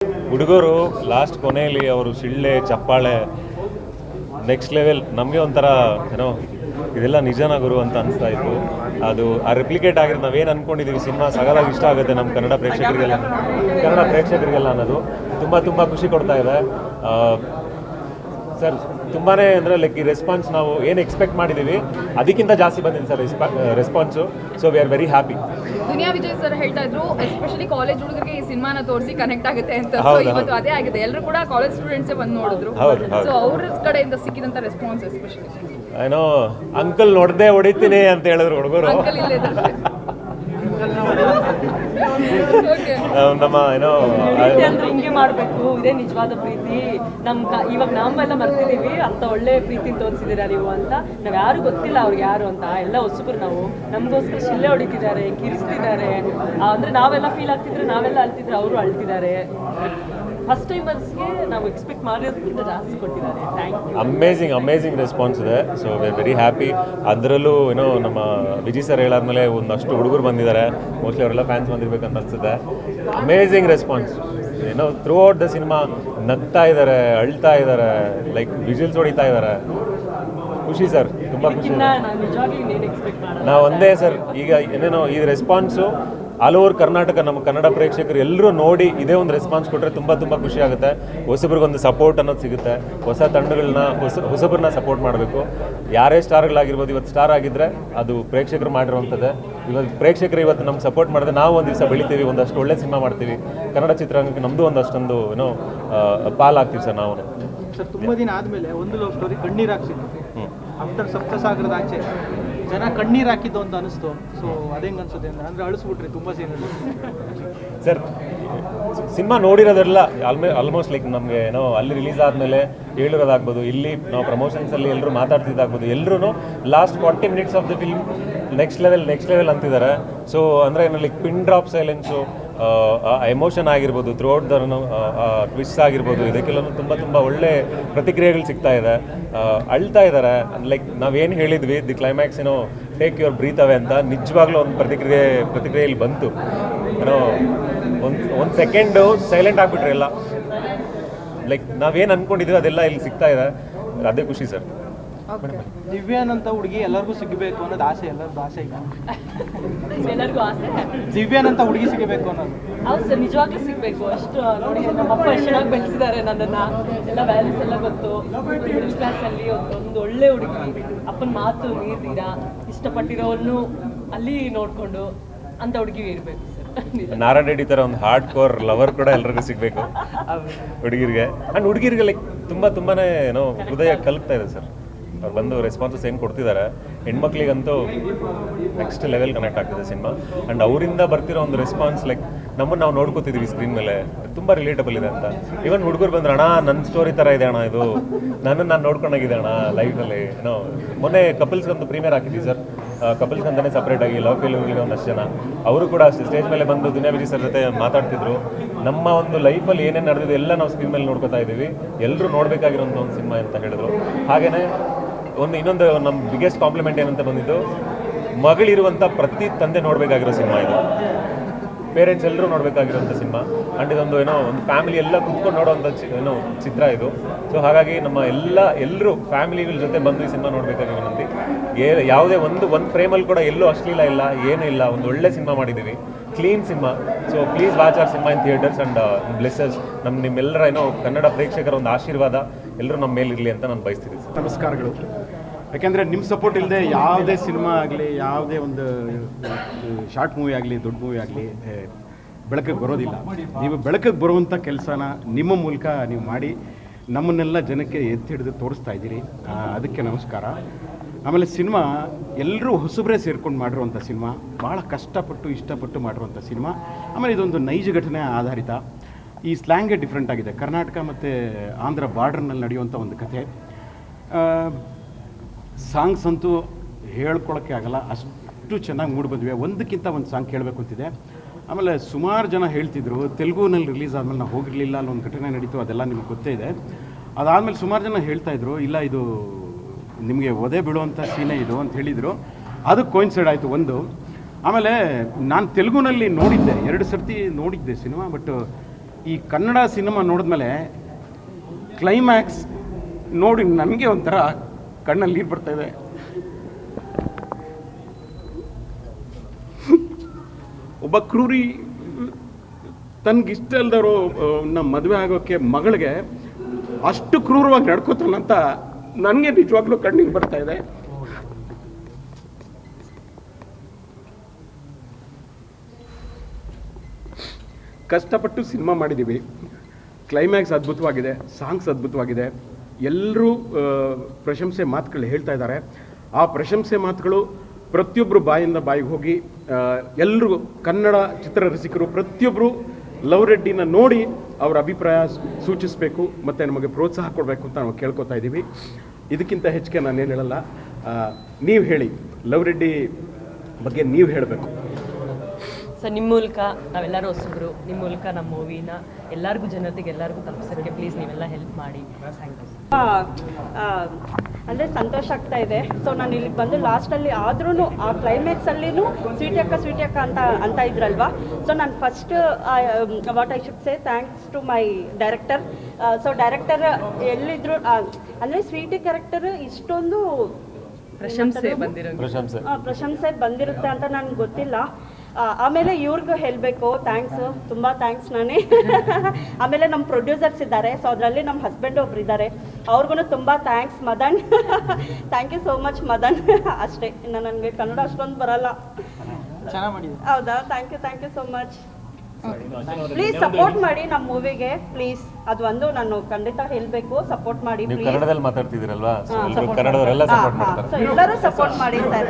ಹುಡುಗರು ಲಾಸ್ಟ್ ಕೊನೆಯಲ್ಲಿ ಅವರು ಶಿಳ್ಳೆ ಚಪ್ಪಾಳೆ ನೆಕ್ಸ್ಟ್ ಲೆವೆಲ್ ನಮಗೆ ಒಂಥರ ಏನೋ ಇದೆಲ್ಲ ನಿಜನ ಗುರು ಅಂತ ಅನಿಸ್ತಾ ಇತ್ತು. ಅದು ಆ ರೆಪ್ಲಿಕೇಟ್ ಆಗಿರೋದು ನಾವೇನು ಅಂದ್ಕೊಂಡಿದ್ದೀವಿ ಸಿನಿಮಾ ಸಗಲಾಗಿ ಇಷ್ಟ ಆಗುತ್ತೆ ನಮ್ಮ ಕನ್ನಡ ಪ್ರೇಕ್ಷಕರಿಗೆಲ್ಲ ಅನ್ನೋದು ತುಂಬ ಖುಷಿ ಕೊಡ್ತಾ ಇದೆ ಸರ್. ತುಂಬಾ ಅಂದರೆ ಲೈಕ್ ಈ ರೆಸ್ಪಾನ್ಸ್ ನಾವು ಏನು ಎಕ್ಸ್ಪೆಕ್ಟ್ ಮಾಡಿದ್ದೀವಿ ಅದಕ್ಕಿಂತ ಜಾಸ್ತಿ ಬಂದಿದೆ sir response. So we are very happy. Duniya Vijay sir ಹೇಳ್ತಾ ಇದ್ರು ಎಸ್ಪೆಷಲಿ ಕಾಲೇಜ್ ಹುಡುಗರಿಗೆ ಈ ಸಿನಿಮಾನ ತೋರಿಸಿ ಕನೆಕ್ಟ್ ಆಗುತ್ತೆ ಅಂತ. ಸೊ ಇವತ್ತು ಅದೇ ಆಗಿದೆ, ಎಲ್ಲರೂ ಕೂಡ ಕಾಲೇಜ್ ಸ್ಟೂಡೆಂಟ್ಸೇ ಬಂದು ನೋಡಿದ್ರು. ಸೊ ಅವ್ರ ಕಡೆಯಿಂದ ಸಿಕ್ಕಿದಂತ ರೆಸ್ಪಾನ್ಸ್ ಎಸ್ಪೆಷಲಿ ಏನೋ ಅಂಕಲ್ ನೋಡ್ದೆ ಹೊಡಿತೀನಿ ಅಂತ ಹೇಳಿದ್ರು ಹುಡುಗರು. ನಮ್ಮ ಏನೋ ಹಿಂಗೆ ಮಾಡಬೇಕು, ಇದೇ ನಿಜವಾದ ಪ್ರೀತಿ. ಇವಾಗ ನಾವೆಲ್ಲ ಮರ್ತಿದೀವಿ ಅಂತ ಒಳ್ಳೆ ಪ್ರೀತಿ ತೋರಿಸಿದ್ದೀರಾ ನೀವು ಅಂತ. ನಾವ್ ಯಾರು ಗೊತ್ತಿಲ್ಲ ಅವ್ರಿಗೆ ಯಾರು ಅಂತ, ಎಲ್ಲ ಹೊಸಬ್ರು ನಾವು. ನಮಗೋಸ್ಕರ ಶಿಲ್ಲೆ ಹೊಡಿತಿದ್ದಾರೆ, ಕಿರಿಸ್ತಿದ್ದಾರೆ. ಅಂದ್ರೆ ನಾವೆಲ್ಲ ಫೀಲ್ ಆಗ್ತಿದ್ರೆ, ನಾವೆಲ್ಲ ಅಳ್ತಿದ್ರೆ ಅವರು ಅಳ್ತಿದ್ದಾರೆ. ಫಸ್ಟ್ ಟೈಮರ್ಸ್ಗೆ ನಾವು ಎಕ್ಸ್ಪೆಕ್ಟ್ ಮಾಡಿರೋದಕ್ಕಿಂತ ಜಾಸ್ತಿ ಕೊಟ್ಟಿದ್ದಾರೆ. Thank you. ಅಮೇಝಿಂಗ್ ರೆಸ್ಪಾನ್ಸ್ ಇದೆ. So we are very happy. ಅದರಲ್ಲೂ ಏನೋ ನಮ್ಮ ವಿಜಯ್ ಸರ್ ಹೇಳಾದ್ಮೇಲೆ ಒಂದಷ್ಟು ಹುಡುಗರು ಬಂದಿದ್ದಾರೆ. ಮೋಸ್ಟ್ಲಿ ಅವರೆಲ್ಲ ಫ್ಯಾನ್ಸ್ ಬಂದಿರ್ಬೇಕಂತ ಅನ್ಸುತ್ತೆ. Amazing response. ಏನೋ ಥ್ರೂ ಔಟ್ ದ ಸಿನಿಮಾ ನಗ್ತಾ ಇದ್ದಾರೆ, ಅಳ್ತಾ ಇದ್ದಾರೆ, ಲೈಕ್ ವಿಜಿಲ್ಸ್ ಹೊಡಿತಾ ಇದ್ದಾರೆ. ಖುಷಿ ಸರ್, ತುಂಬ ಖುಷಿ. ನಾವು ಒಂದೇ ಸರ್, ಈಗ ಏನೇನೋ ಈ ರೆಸ್ಪಾನ್ಸು ಆಲ್ ಓವರ್ ಕರ್ನಾಟಕ ನಮ್ಮ ಕನ್ನಡ ಪ್ರೇಕ್ಷಕರು ಎಲ್ಲರೂ ನೋಡಿ ಇದೇ ಒಂದು ರೆಸ್ಪಾನ್ಸ್ ಕೊಟ್ಟರೆ ತುಂಬ ಖುಷಿ ಆಗುತ್ತೆ. ಹೊಸಬ್ರಿಗೊಂದು ಸಪೋರ್ಟ್ ಅನ್ನೋದು ಸಿಗುತ್ತೆ. ಹೊಸ ತಂಡಗಳನ್ನ ಹೊಸಬ್ರನ್ನ ಸಪೋರ್ಟ್ ಮಾಡಬೇಕು. ಯಾರೇ ಸ್ಟಾರ್ಗಳಾಗಿರ್ಬೋದು, ಇವತ್ತು ಸ್ಟಾರ್ ಆಗಿದ್ದರೆ ಅದು ಪ್ರೇಕ್ಷಕರು ಮಾಡಿರುವಂಥದ್ದೇ. ಇವತ್ತು ಪ್ರೇಕ್ಷಕರು ಇವತ್ತು ನಮ್ಗೆ ಸಪೋರ್ಟ್ ಮಾಡಿದ್ರೆ ನಾವು ಒಂದು ದಿವಸ ಬೆಳಿತೀವಿ, ಒಂದಷ್ಟು ಒಳ್ಳೆ ಸಿನಿಮಾ ಮಾಡ್ತೀವಿ. ಕನ್ನಡ ಚಿತ್ರರಂಗಕ್ಕೆ ನಮ್ಮದು ಒಂದಷ್ಟೊಂದು ಏನೋ ಪಾಲಾಗ್ತೀವಿ ಸರ್ ನಾವು. ಸರ್ ತುಂಬ ದಿನ ಆದಮೇಲೆ ಒಂದು ಲವ್ ಸ್ಟೋರಿ ಕಣ್ಣೀರು ಹಾಕ್ಸಿದ್ವಿ. ಆಫ್ಟರ್ ಸಪ್ತಸಾಗರದ ಆಚೆ ಜನ ಕಣ್ಣೀರು ಹಾಕಿದ್ದು ಅಂತ ಅನಿಸ್ತು. ಸೊ ಅದೇಂಗೆ ಅನ್ಸುತ್ತೆ ಅಂದರೆ ಅಳಿಸ್ಬಿಟ್ರಿ ತುಂಬ ಸೀನಲ್ಲಿ ಸರ್. ಸಿನಿಮಾ ನೋಡಿರೋದೆಲ್ಲ ಆಲ್ಮೋಸ್ಟ್ ಲೈಕ್ ನಮಗೆ ಏನೋ ಅಲ್ಲಿ ರಿಲೀಸ್ ಆದಮೇಲೆ ಹೇಳಿರೋದಾಗ್ಬೋದು, ಇಲ್ಲಿ ನಾವು ಪ್ರಮೋಷನ್ಸಲ್ಲಿ ಎಲ್ಲರೂ ಮಾತಾಡ್ತಿದ್ದಾಗ್ಬೋದು, ಎಲ್ಲರೂ last 40 minutes of the film next level ಅಂತಿದ್ದಾರೆ. ಸೊ ಅಂದರೆ ಏನೋ like pin drop silence, emotion ಆಗಿರ್ಬೋದು, ಥ್ರೂ ಔಟ್ ದ ಟ್ವಿಸ್ಟ್ ಆಗಿರ್ಬೋದು, ಇದಕ್ಕೆಲ್ಲ ತುಂಬ ಒಳ್ಳೆ ಪ್ರತಿಕ್ರಿಯೆಗಳು ಸಿಗ್ತಾ ಇದೆ. ಅಳ್ತಾ ಇದ್ದಾರೆ. ಲೈಕ್ ನಾವೇನು ಹೇಳಿದ್ವಿ ದಿ ಕ್ಲೈಮ್ಯಾಕ್ಸ್ ಏನೋ ಟೇಕ್ ಯುವರ್ ಬ್ರೀತ್ ಅವೇ ಅಂತ, ನಿಜವಾಗ್ಲೂ ಒಂದು ಪ್ರತಿಕ್ರಿಯೆಯಲ್ಲಿ ಬಂತು. ಏನೋ ಒಂದು ಸೆಕೆಂಡು ಸೈಲೆಂಟ್ ಆಗಿಬಿಟ್ರೆ ಎಲ್ಲ, ಲೈಕ್ ನಾವೇನು ಅಂದ್ಕೊಂಡಿದ್ವಿ ಅದೆಲ್ಲ ಇಲ್ಲಿ ಸಿಗ್ತಾ ಇದೆ. ಅದೇ ಖುಷಿ ಸರ್. ದಿವ್ಯಾನ್ ಅಂತ ಹುಡುಗಿ ಎಲ್ಲರಿಗೂ ಸಿಗಬೇಕು ಅನ್ನೋದು ಆಸೆ, ಎಲ್ಲರಿಗೂ ಆಸೆ ಈಗ. ಎಲ್ಲರಿಗೂ ಆಸೆ ದಿವ್ಯಾನ್ ಅಂತ ಹುಡುಗಿ ಸಿಗಬೇಕು ಅನ್ನೋದು. ಹೌದು ಸರ್, ನಿಜವಾಗ್ಲೂ ಸಿಗಬೇಕು. ಅಷ್ಟು ನೋಡಿ, ನಮ್ಮಪ್ಪ ಎಷ್ಟು ಚೆನ್ನಾಗಿ ಬೆಳೆಸಿದ್ದಾರೆ ನನ್ನನ್ನು. ಎಲ್ಲ ವ್ಯಾಲ್ಯೂಸ್ ಎಲ್ಲ ಗೊತ್ತು. ಮಿಡಲ್ ಕ್ಲಾಸಲ್ಲಿ ಒಂದು ಒಳ್ಳೆ ಹುಡುಗಿ, ಅಪ್ಪನ ಮಾತು ಮೀರ್ತೀರಾ, ಇಷ್ಟಪಟ್ಟಿರೋವನ್ನು ಅಲ್ಲಿ ನೋಡಿಕೊಂಡು ಅಂತ ಹುಡುಗಿ ಇರಬೇಕು ಸರ್. ನಾರಾಯಣ ರೆಡ್ಡಿ ಥರ ಒಂದು ಹಾರ್ಡ್ ಕೋರ್ ಲವರ್ ಕೂಡ ಎಲ್ಲರಿಗೂ ಸಿಗಬೇಕು ಹುಡುಗಿರಿಗೆ. ಆ್ಯಂಡ್ ಹುಡುಗಿರಿಗೆ ಲೈಕ್ ತುಂಬಾ ಏನೋ ಹೃದಯ ಕಲುಕ್ತಾ ಇದೆ ಸರ್. ಅವ್ರು ಬಂದು ರೆಸ್ಪಾನ್ಸಸ್ ಏನು ಕೊಡ್ತಿದ್ದಾರೆ, ಹೆಣ್ಮಕ್ಳಿಗಂತೂ ನೆಕ್ಸ್ಟ್ ಲೆವೆಲ್ ಕನೆಕ್ಟ್ ಆಗ್ತಿದೆ ಸಿನಿಮಾ. ಆ್ಯಂಡ್ ಅವರಿಂದ ಬರ್ತಿರೋ ಒಂದು ರೆಸ್ಪಾನ್ಸ್ ಲೈಕ್ ನಮ್ಮನ್ನು ನಾವು ನೋಡ್ಕೋತಿದ್ದೀವಿ ಸ್ಕ್ರೀನ್ ಮೇಲೆ, ತುಂಬ ರಿಲೇಟಬಲ್ ಇದೆ ಅಂತ. ಈವನ್ ಹುಡುಗರು ಬಂದ್ರೆ ಅಣ್ಣ ನನ್ನ ಸ್ಟೋರಿ ಥರ ಇದೆ ಅಣ್ಣ, ಇದು ನಾನು ನೋಡ್ಕೊಂಡಾಗಿದೆ ಅಣ್ಣ ಲೈಫಲ್ಲಿ. ಏನೋ ಮೊನ್ನೆ ಕಪಲ್ಸ್ಗಂತೂ ಪ್ರೀಮಿಯರ್ ಹಾಕಿದ್ವಿ ಸರ್. ಕಪಲ್ಸ್ಗಂತಾನೆ ಸಪ್ರೇಟಾಗಿ ಲವ್ ಫೇಲ್ಯೂರ್ಗೆ ಒಂದಷ್ಟು ಜನ ಅವರು ಕೂಡ ಅಷ್ಟೇ ಸ್ಟೇಜ್ ಮೇಲೆ ಬಂದು ದುನಿಯಾ ವಿಜಯ್ ಸರ್ ಜೊತೆ ಮಾತಾಡ್ತಿದ್ರು. ನಮ್ಮ ಒಂದು ಲೈಫಲ್ಲಿ ಏನೇನು ನಡೆದಿದೆ ಎಲ್ಲ ನಾವು ಸ್ಕ್ರೀನ್ ಮೇಲೆ ನೋಡ್ಕೋತಾ ಇದ್ದೀವಿ. ಎಲ್ಲರೂ ನೋಡಬೇಕಾಗಿರೋಂಥ ಒಂದು ಸಿನಿಮಾ ಅಂತ ಹೇಳಿದ್ರು. ಹಾಗೆಯೇ ಇನ್ನೊಂದು ನಮ್ಮ ಬಿಗ್ಗೆಸ್ಟ್ ಕಾಂಪ್ಲಿಮೆಂಟ್ ಏನಂತ ಬಂದಿದ್ದು, ಮಗಳಿರುವಂಥ ಪ್ರತಿ ತಂದೆ ನೋಡಬೇಕಾಗಿರೋ ಸಿನಿಮಾ ಇದು. ಪೇರೆಂಟ್ಸ್ ಎಲ್ಲರೂ ನೋಡಬೇಕಾಗಿರೋಂಥ ಸಿನಿಮಾ. ಆ್ಯಂಡ್ ಇದೊಂದು ಒಂದು ಫ್ಯಾಮಿಲಿ ಎಲ್ಲ ಕುತ್ಕೊಂಡು ನೋಡೋವಂಥ ಚಿತ್ರ ಇದು. ಸೊ ಹಾಗಾಗಿ ನಮ್ಮ ಎಲ್ಲರೂ ಫ್ಯಾಮಿಲಿಗಳ ಜೊತೆ ಬಂದು ಈ ಸಿನಿಮಾ ನೋಡಬೇಕಾಗಿರೋ ನಂದಿ. ಯಾವುದೇ ಒಂದು ಫ್ರೇಮಲ್ಲಿ ಕೂಡ ಎಲ್ಲೂ ಅಶ್ಲೀಲ ಇಲ್ಲ, ಏನೂ ಇಲ್ಲ. ಒಂದು ಒಳ್ಳೆ ಸಿನಿಮಾ ಮಾಡಿದ್ದೀವಿ, clean cinema. So please watch our cinema in theatres and blesses. ನಿಮ್ಮೆಲ್ಲರ ನನ್ನ ಪ್ರೇಕ್ಷಕರ ಒಂದು ಆಶೀರ್ವಾದ ಎಲ್ಲರೂ ನಮ್ಮ ಮೇಲಿರಲಿ ಅಂತ ನಾನು ಬಯಸ್ತೀನಿ ಸರ್. ನಮಸ್ಕಾರಗಳು. ಯಾಕೆಂದರೆ ನಿಮ್ಮ ಸಪೋರ್ಟ್ ಇಲ್ಲದೆ ಯಾವುದೇ ಸಿನಿಮಾ ಆಗಲಿ, ಯಾವುದೇ ಒಂದು ಶಾರ್ಟ್ ಮೂವಿ ಆಗಲಿ, ದೊಡ್ಡ ಮೂವಿ ಆಗಲಿ ಬೆಳಕಿಗೆ ಬರೋದಿಲ್ಲ. ನೀವು ಬೆಳಕಿಗೆ ಬರುವಂಥ ಕೆಲಸನ ನಿಮ್ಮ ಮೂಲಕ ನೀವು ಮಾಡಿ ನಮ್ಮನ್ನೆಲ್ಲ ಜನಕ್ಕೆ ಎತ್ತಿ ಹಿಡಿದು ತೋರಿಸ್ತಾ ಇದ್ದೀರಿ. ಅದಕ್ಕೆ ನಮಸ್ಕಾರ. ಆಮೇಲೆ ಸಿನಿಮಾ ಎಲ್ಲರೂ ಹೊಸಬ್ರೇ ಸೇರ್ಕೊಂಡು ಮಾಡಿರುವಂಥ ಸಿನಿಮಾ, ಭಾಳ ಕಷ್ಟಪಟ್ಟು ಇಷ್ಟಪಟ್ಟು ಮಾಡಿರುವಂಥ ಸಿನಿಮಾ. ಆಮೇಲೆ ಇದೊಂದು ನೈಜ ಘಟನೆ ಆಧಾರಿತ. ಈ ಸ್ಲ್ಯಾಂಗೇ ಡಿಫ್ರೆಂಟ್ ಆಗಿದೆ. ಕರ್ನಾಟಕ ಮತ್ತು ಆಂಧ್ರ ಬಾರ್ಡರ್ನಲ್ಲಿ ನಡೆಯುವಂಥ ಒಂದು ಕಥೆ. ಸಾಂಗ್ಸ್ ಅಂತೂ ಹೇಳ್ಕೊಳಕ್ಕೆ ಆಗಲ್ಲ, ಅಷ್ಟು ಚೆನ್ನಾಗಿ ಮೂಡಿ ಬಂದಿವೆ. ಒಂದಕ್ಕಿಂತ ಒಂದು ಸಾಂಗ್ ಕೇಳಬೇಕು ಅಂತಿದೆ. ಆಮೇಲೆ ಸುಮಾರು ಜನ ಹೇಳ್ತಿದ್ರು ತೆಲುಗುನಲ್ಲಿ ರಿಲೀಸ್ ಆದಮೇಲೆ ನಾವು ಹೋಗಿರಲಿಲ್ಲ, ಅಲ್ಲೊಂದು ಘಟನೆ ನಡೀತು, ಅದೆಲ್ಲ ನಿಮ್ಗೆ ಗೊತ್ತೇ ಇದೆ. ಅದಾದಮೇಲೆ ಸುಮಾರು ಜನ ಹೇಳ್ತಾಯಿದ್ರು ಇಲ್ಲ ಇದು ನಿಮಗೆ ಒದೆ ಬೀಳುವಂಥ ಸೀನೆ ಇದು ಅಂತ ಹೇಳಿದರು. ಅದು ಕೋಯಿನ್ಸೈಡ್ ಆಯಿತು ಒಂದು. ಆಮೇಲೆ ನಾನು ತೆಲುಗುನಲ್ಲಿ ನೋಡಿದ್ದೆ, 2 ಸರ್ತಿ ನೋಡಿದ್ದೆ ಸಿನಿಮಾ. ಬಟ್ ಈ ಕನ್ನಡ ಸಿನಿಮಾ ನೋಡಿದ್ಮೇಲೆ ಕ್ಲೈಮ್ಯಾಕ್ಸ್ ನೋಡಿ ನನಗೆ ಒಂಥರ ಕಣ್ಣಲ್ಲಿ ನೀರು ಬರ್ತಾ ಇದೆ. ಒಬ್ಬ ಕ್ರೂರಿ ತನಗಿಷ್ಟ ಇಲ್ದವರು ನಮ್ಮ ಮದುವೆ ಆಗೋಕ್ಕೆ ಮಗಳಿಗೆ ಅಷ್ಟು ಕ್ರೂರವಾಗಿ ನಡ್ಕೋತಾನಂತ ನನಗೆ ನಿಜವಾಗ್ಲೂ ಕಣ್ಣೀರು ಬರ್ತಾ ಇದೆ. ಕಷ್ಟಪಟ್ಟು ಸಿನಿಮಾ ಮಾಡಿದ್ದೀವಿ, ಕ್ಲೈಮ್ಯಾಕ್ಸ್ ಅದ್ಭುತವಾಗಿದೆ, ಸಾಂಗ್ಸ್ ಅದ್ಭುತವಾಗಿದೆ, ಎಲ್ಲರೂ ಪ್ರಶಂಸೆ ಮಾತುಗಳು ಹೇಳ್ತಾ ಇದ್ದಾರೆ. ಆ ಪ್ರಶಂಸೆ ಮಾತುಗಳು ಪ್ರತಿಯೊಬ್ಬರು ಬಾಯಿಂದ ಬಾಯಿಗೆ ಹೋಗಿ ಎಲ್ಲರೂ ಕನ್ನಡ ಚಿತ್ರರಸಿಕರು ಪ್ರತಿಯೊಬ್ಬರು ಲವ್ ರೆಡ್ಡಿನ ನೋಡಿ ಅವರ ಅಭಿಪ್ರಾಯ ಸೂಚಿಸಬೇಕು ಮತ್ತು ನಮಗೆ ಪ್ರೋತ್ಸಾಹ ಕೊಡಬೇಕು ಅಂತ ನಾವು ಕೇಳ್ಕೊತಾ ಇದ್ದೀವಿ. ಇದಕ್ಕಿಂತ ಹೆಚ್ಚಿಗೆ ನಾನೇನು ಹೇಳಲ್ಲ. ನೀವು ಹೇಳಿ, ಲವ್ ರೆಡ್ಡಿ ಬಗ್ಗೆ ನೀವು ಹೇಳಬೇಕು. ಸೊ ನಿಮ್ಮ ಮೂಲಕ ನಾವೆಲ್ಲರೂ ಹೊಸಬ್ರು, ನಿಮ್ಮ ಮೂಲಕ ನಮ್ಮ ಮೂವಿನ ಎಲ್ಲರಿಗೂ ಜನತೆಗೆ ಎಲ್ಲರಿಗೂ ತಲುಪಿಸೋಕ್ಕೆ ಪ್ಲೀಸ್ ನೀವೆಲ್ಲ ಹೆಲ್ಪ್ ಮಾಡಿ. Thank you. ಅಂದರೆ ಸಂತೋಷ ಆಗ್ತಾ ಇದೆ. ಸೊ ನಾನು ಇಲ್ಲಿ ಬಂದು ಲಾಸ್ಟಲ್ಲಿ ಆದ್ರೂ ಆ ಕ್ಲೈಮ್ಯಾಕ್ಸಲ್ಲಿನೂ ಸ್ವೀಟಿ ಅಕ್ಕ ಅಂತ ಇದ್ರಲ್ವಾ. ಸೊ ನಾನು first what I should say thanks to my director. So director ಎಲ್ಲಿದ್ರು ಅಂದರೆ ಸ್ವೀಟಿ ಕ್ಯಾರೆಕ್ಟರ್ ಇಷ್ಟೊಂದು ಪ್ರಶಂಸೆ ಬಂದಿರೋ ಪ್ರಶಂಸೆ ಬಂದಿರುತ್ತೆ ಅಂತ ನನಗೆ ಗೊತ್ತಿಲ್ಲ. ಆಮೇಲೆ ಇವ್ರಿಗೂ ಹೇಳಬೇಕು ಥ್ಯಾಂಕ್ಸು, ತುಂಬ ಥ್ಯಾಂಕ್ಸ್ ನಾನೇ. ಆಮೇಲೆ ನಮ್ಮ ಪ್ರೊಡ್ಯೂಸರ್ಸ್ ಇದ್ದಾರೆ, ಸೊ ಅದರಲ್ಲಿ ನಮ್ಮ ಹಸ್ಬೆಂಡ್ ಒಬ್ರು ಇದ್ದಾರೆ, ಅವ್ರಿಗೂ ತುಂಬ thanks Madan. Thank you so much Madan. ಅಷ್ಟೇ, ಇನ್ನು ನನಗೆ ಕನ್ನಡ ಅಷ್ಟೊಂದು ಬರಲ್ಲ. ಚೆನ್ನಾಗಿ ಮಾಡಿದೆ. ಹೌದಾ? Thank you so much. Please support ಮಾಡಿ ನಮ್ಮ ಮೂವಿಗೆ ಪ್ಲೀಸ್. ಅದು ಒಂದು ನಾನು ಖಂಡಿತ ಹೇಳಬೇಕು, ಸಪೋರ್ಟ್ ಮಾಡಿ. ನೀವು ಕನ್ನಡದಲ್ಲಿ ಮಾತಾಡ್ತಿದ್ದೀರಲ್ವಾ, ಕನ್ನಡದವರೆಲ್ಲ ಸಪೋರ್ಟ್ ಮಾಡ್ತಾರೆ. ಎಲ್ಲರೂ ಸಪೋರ್ಟ್ ಮಾಡಿ ಸರ್.